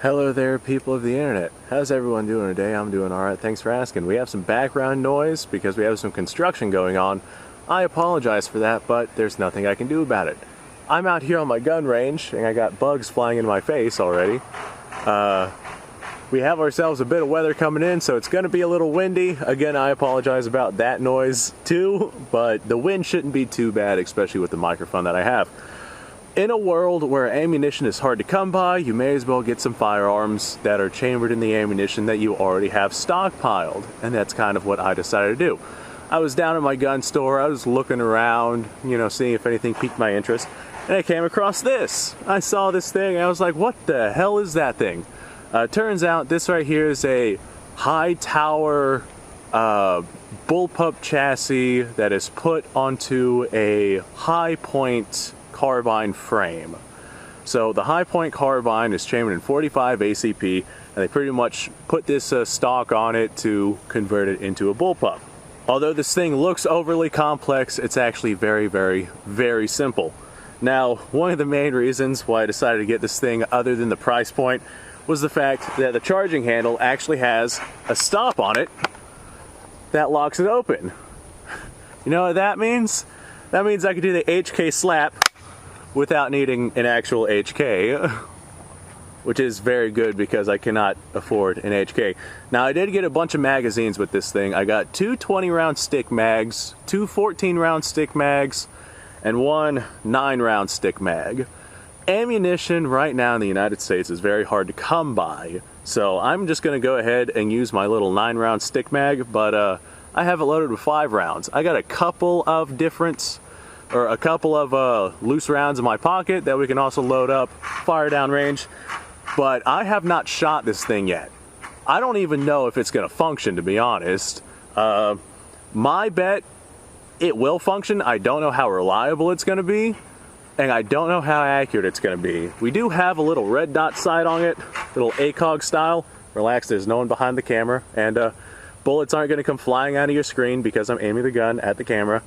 Hello there, people of the internet. How's everyone doing today? I'm doing alright, thanks for asking. We have some background noise because we have some construction going on. I apologize for that, but there's nothing I can do about it. I'm out here on my gun range, and I got bugs flying in my face already. We have ourselves a bit of weather coming in, so it's going to be a little windy. Again, I apologize about that noise too, but the wind shouldn't be too bad, especially with the microphone that I have. In a world where ammunition is hard to come by, you may as well get some firearms that are chambered in the ammunition that you already have stockpiled. And that's kind of what I decided to do. I was down at my gun store, I was looking around, seeing if anything piqued my interest, and I came across this. I saw this thing, and I was like, what the hell is that thing? Turns out this right here is a high tower bullpup chassis that is put onto a high point carbine frame. So the high point carbine is chambered in 45 ACP, and they pretty much put this stock on it to convert it into a bullpup. Although this thing looks overly complex, it's actually very, very, very simple. Now, one of the main reasons why I decided to get this thing, other than the price point, was the fact that the charging handle actually has a stop on it that locks it open. You know what that means? That means I could do the HK slap without needing an actual HK, which is very good because I cannot afford an HK. Now, I did get a bunch of magazines with this thing. I got two 20-round stick mags, two 14-round stick mags, and one 9-round stick mag. Ammunition right now in the United States is very hard to come by, so I'm just going to go ahead and use my little 9-round stick mag, but I have it loaded with 5 rounds. I got a couple of loose rounds in my pocket that we can also load up, fire down range, but I have not shot this thing yet. I don't even know if it's going to function, to be honest. My bet, it will function. I don't know how reliable it's going to be, and I don't know how accurate it's going to be. We do have a little red dot sight on it, little ACOG style. Relax, there's no one behind the camera, and bullets aren't going to come flying out of your screen because I'm aiming the gun at the camera.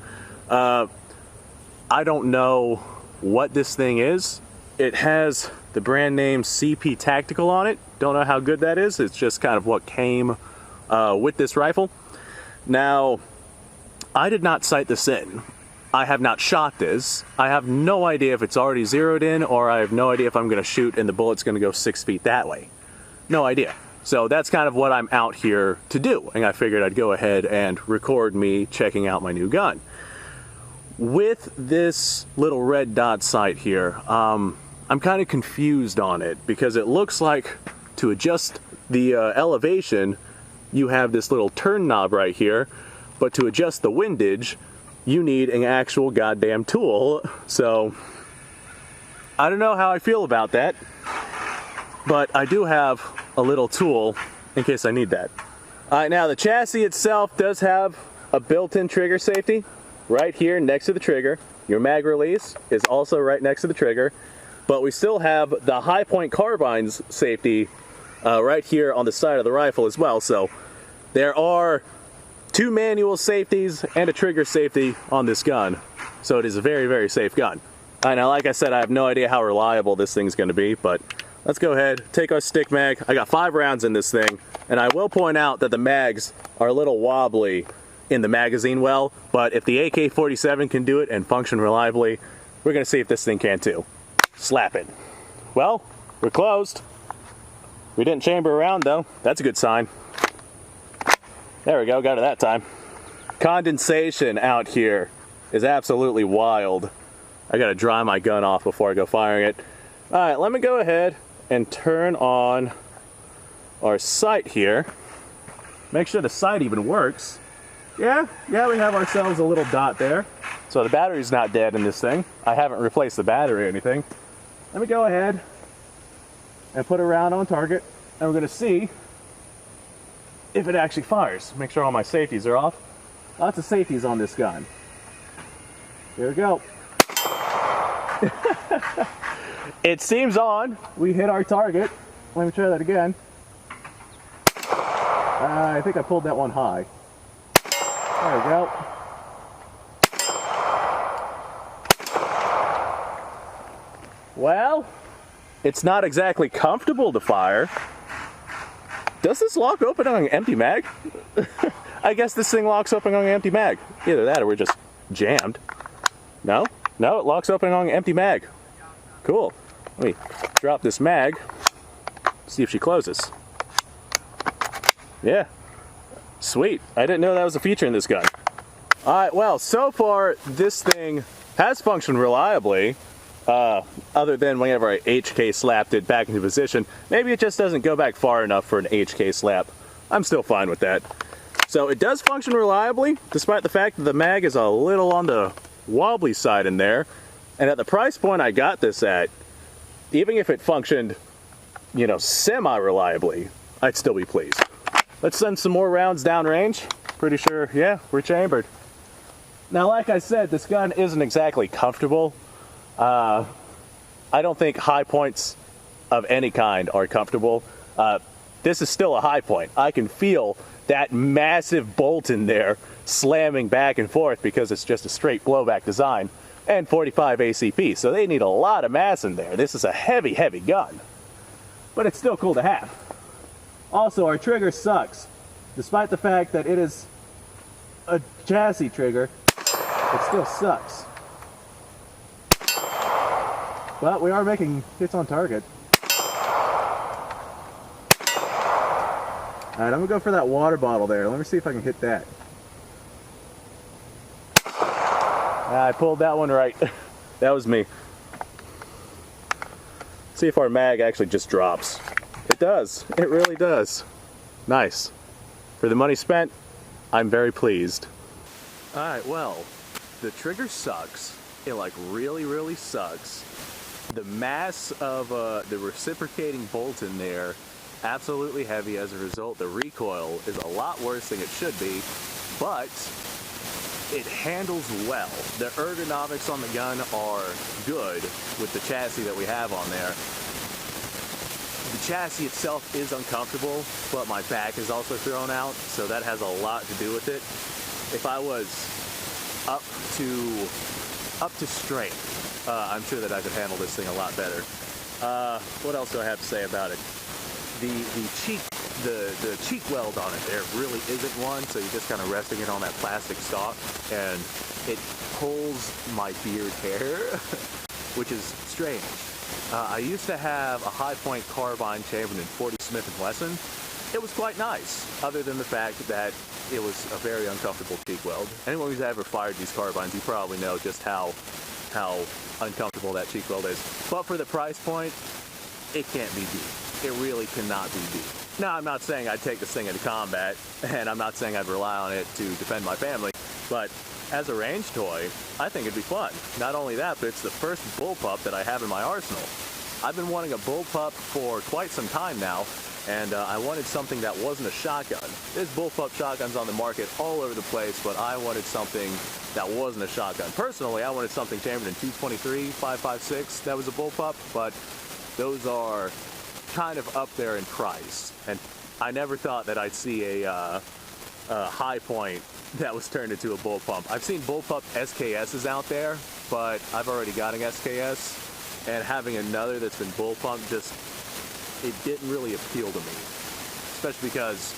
I don't know what this thing is. It has the brand name CP Tactical on it. Don't know how good that is. It's just kind of what came with this rifle. Now, I did not sight this in. I have not shot this. I have no idea if it's already zeroed in, or I have no idea if I'm going to shoot and the bullet's going to go 6 feet that way. No idea. So that's kind of what I'm out here to do, and I figured I'd go ahead and record me checking out my new gun. With this little red dot sight here, I'm kind of confused on it because it looks like to adjust the elevation, you have this little turn knob right here, but to adjust the windage, you need an actual goddamn tool. So I don't know how I feel about that, but I do have a little tool in case I need that. All right, now the chassis itself does have a built-in trigger safety right here next to the trigger. Your mag release is also right next to the trigger, but we still have the high point carbines safety right here on the side of the rifle as well. So there are 2 manual safeties and a trigger safety on this gun, so it is a very, very safe gun. All right, now like I said, I have no idea how reliable this thing's going to be, but let's go ahead, take our stick mag. I got 5 rounds in this thing, and I will point out that the mags are a little wobbly in the magazine well, but if the AK-47 can do it and function reliably, we're going to see if this thing can too. Slap it. Well, we're closed. We didn't chamber around though. That's a good sign. There we go, got it that time. Condensation out here is absolutely wild. I gotta dry my gun off before I go firing it. Alright, let me go ahead and turn on our sight here. Make sure the sight even works. Yeah, we have ourselves a little dot there. So the battery's not dead in this thing. I haven't replaced the battery or anything. Let me go ahead and put a round on target, and we're gonna see if it actually fires. Make sure all my safeties are off. Lots of safeties on this gun. Here we go. It seems on. We hit our target. Let me try that again. I think I pulled that one high. There we go. Well, It's not exactly comfortable to fire. Does this lock open on an empty mag? I guess this thing locks open on an empty mag. Either that or we're just jammed. No? No, it locks open on an empty mag. Cool. Let me drop this mag, see if she closes. Yeah. Sweet. I didn't know that was a feature in this gun. Alright, well, so far this thing has functioned reliably. Other than whenever I HK slapped it back into position. Maybe it just doesn't go back far enough for an HK slap. I'm still fine with that. So it does function reliably, despite the fact that the mag is a little on the wobbly side in there. And at the price point I got this at, even if it functioned, you know, semi-reliably, I'd still be pleased. Let's send some more rounds downrange. Pretty sure, yeah, we're chambered. Now, like I said, this gun isn't exactly comfortable. I don't think high points of any kind are comfortable. This is still a high point. I can feel that massive bolt in there slamming back and forth because it's just a straight blowback design and 45 ACP, so they need a lot of mass in there. This is a heavy, heavy gun, but it's still cool to have. Also, our trigger sucks. Despite the fact that it is a chassis trigger, it still sucks. But we are making hits on target. Alright, I'm gonna go for that water bottle there. Let me see if I can hit that. I pulled that one right. That was me. See if our mag actually just drops. It does. It really does. Nice. For the money spent, I'm very pleased. Alright, well, the trigger sucks. It like really sucks. The mass of the reciprocating bolt in there, absolutely heavy. As a result, the recoil is a lot worse than it should be, but it handles well. The ergonomics on the gun are good with the chassis that we have on there. The chassis itself is uncomfortable, but my back is also thrown out, so that has a lot to do with it. If I was up to strength, I'm sure that I could handle this thing a lot better. What else do I have to say about it? The cheek weld on it, there really isn't one, so you're just kind of resting it on that plastic stock, and it pulls my beard hair, which is strange. I used to have a high point carbine chambered in 40 Smith & Wesson. It was quite nice, other than the fact that it was a very uncomfortable cheek weld. Anyone who's ever fired these carbines, you probably know just how uncomfortable that cheek weld is. But for the price point, it can't be beat. It really cannot be beat. Now, I'm not saying I'd take this thing into combat, and I'm not saying I'd rely on it to defend my family, but as a range toy, I think it'd be fun. Not only that, but it's the first bullpup that I have in my arsenal. I've been wanting a bullpup for quite some time now, and I wanted something that wasn't a shotgun. There's bullpup shotguns on the market all over the place, but I wanted something that wasn't a shotgun. Personally, I wanted something chambered in 223, 5.56 that was a bullpup, but those are kind of up there in price, and I never thought that I'd see a high point that was turned into a bullpup. I've seen bullpup SKSs out there, but I've already got an SKS, and having another that's been bullpup it didn't really appeal to me, especially because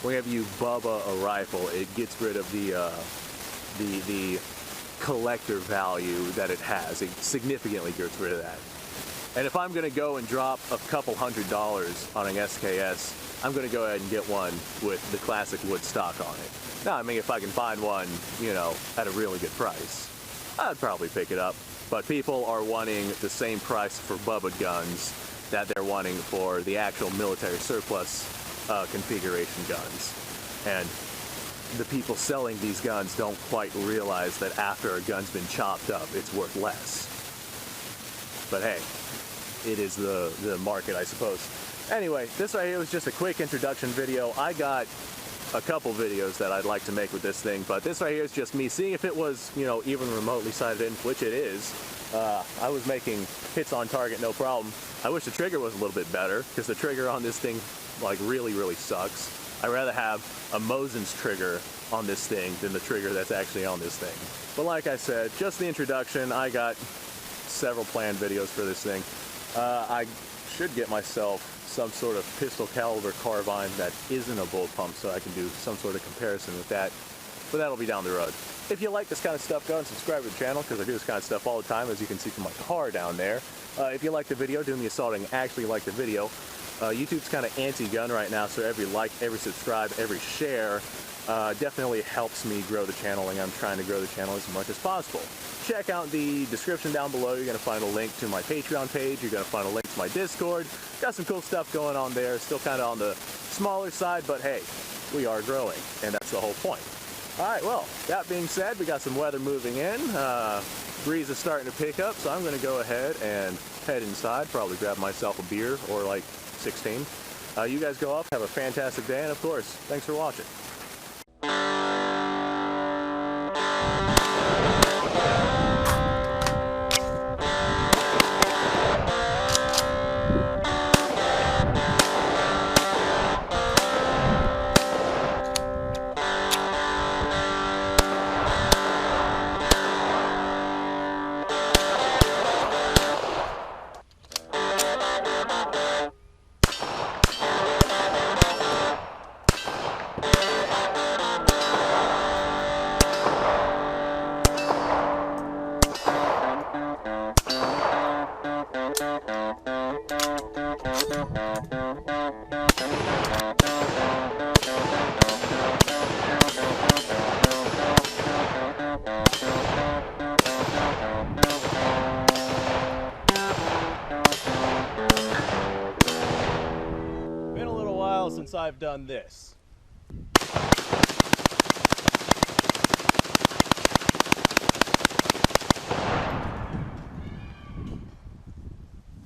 whenever you bubba a rifle, it gets rid of the collector value that it has. It significantly gets rid of that. And if I'm going to go and drop a couple $100s on an SKS, I'm going to go ahead and get one with the classic wood stock on it. Now, I mean, if I can find one, you know, at a really good price, I'd probably pick it up. But people are wanting the same price for bubba guns that they're wanting for the actual military surplus configuration guns. And the people selling these guns don't quite realize that after a gun's been chopped up, it's worth less. But hey, it is the market, I suppose. Anyway, this right here was just a quick introduction video. I got a couple videos that I'd like to make with this thing, but this right here is just me seeing if it was, you know, even remotely sighted in, which it is. I was making hits on target, no problem. I wish the trigger was a little bit better, because the trigger on this thing, like, really sucks. I'd rather have a Mosin's trigger on this thing than the trigger that's actually on this thing. But like I said, just the introduction. I got several planned videos for this thing. I should get myself some sort of pistol caliber carbine that isn't a bull pump so I can do some sort of comparison with that, but that'll be down the road. If you like this kind of stuff, go and subscribe to the channel because I do this kind of stuff all the time, as you can see from my car down there. If you like the video, do me a solid and actually like the video. YouTube's kind of anti-gun right now, so every like, every subscribe, every share definitely helps me grow the channel, and I'm trying to grow the channel as much as possible. Check out the description down below. You're going to find a link to my Patreon page. You're going to find a link to my Discord. Got some cool stuff going on there. Still kind of on the smaller side, but hey, we are growing, and that's the whole point. Alright, well, that being said, we got some weather moving in. Breeze is starting to pick up, so I'm going to go ahead and head inside, probably grab myself a beer, or like 16. You guys go up, have a fantastic day, and of course, thanks for watching. Been a little while since I've done this.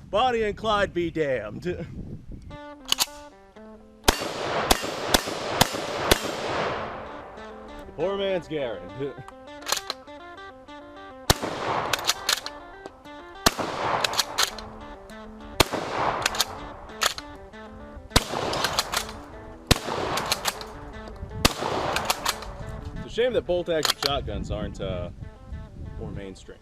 Bonnie and Clyde be damned. The poor man's Garen. It's a shame that bolt-action shotguns aren't more mainstream.